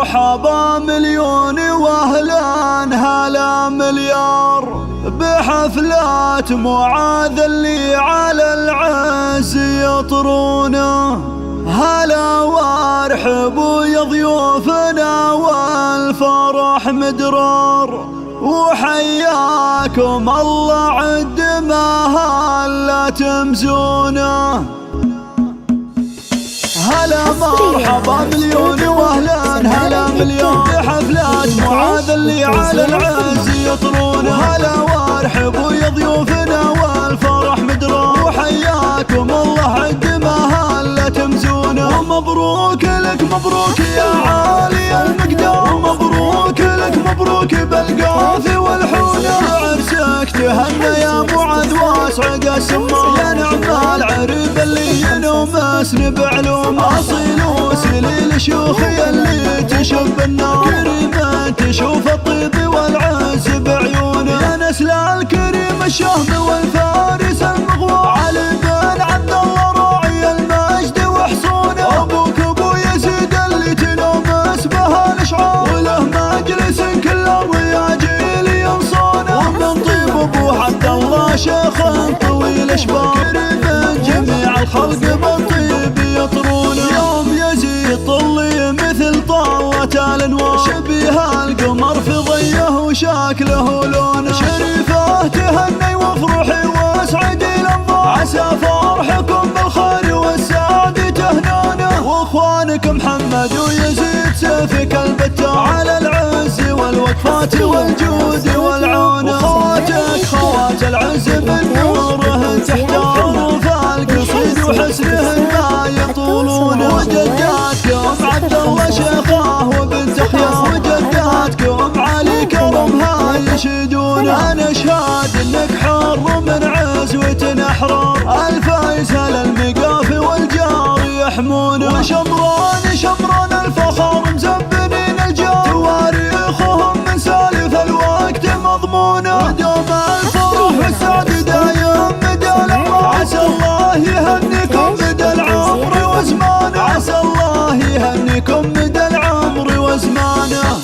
مرحبا مليون واهلا هلا مليار بحفلات معاذ اللي على العز يطرونه. هلا وارحبوا يا ضيوفنا والفرح مدرار، وحياكم الله عد ما هلا تمزونه. هلا مرحبا مليون واهلا هلا مليون بحفلات معاذ اللي على العز يطرون. هلا وارحبوا يا ضيوفنا والفرح مدرار، وحياكم الله عد ما هلا تمزونه. ومبروك لك مبروك يا عالي المقدار، ومبروك لك مبروك بالقافي والحونه. عرسك تهنى يا معاذ واسعد السمار، يا نعم العرب اللي ينومس بعلوم اصيل وسليل شيوخي اللي تشب النار. كريمة تشوف الطيب والعز بعيونه، يا نسل الكريم الشهم والفارس المغوار. علي بن عبد الله راعي المجد وحصونه، ابوك ابو يزيد اللي تنومس بها الاشعار، وله مجلس كل الرياجيل ينصونه. ومن طيب ابو عبد الله شيخ طويل اشبار، كريم جميع الخلق بالطيب يطرونه. يوم يزيد طلي مثل طلة الانوار، شبيه القمر في ضيه وشكله لونه. شريفه تهني وافرحي واسعدي الانظار، عسى فرحكم بالخير والسعد تهنونه. واخوانك محمد ويزيد سيفك البتار، على العز والوقفات والجود والعونه. وخواتك خوات العز بالنور تحتار، فالقصيد وحسنهن ما يطولون. وجداتكم عبد الله شيخاه وبنت اخيار، وجداتكم علي كرمها يشيدون. انا اشهد انك حر من عزوة احرار، الفيصل المقافي والجار يحمونه. وشمران شمران الفخر مزبنين الجار، تواريخهم من سالف الوقت مضمونه. ودوم الفرح والسعد دايم مدى العمر، عسى الله يهنيكم مدى العمر وزمانه، عسى الله يهنيكم مدى العمر وزمانه.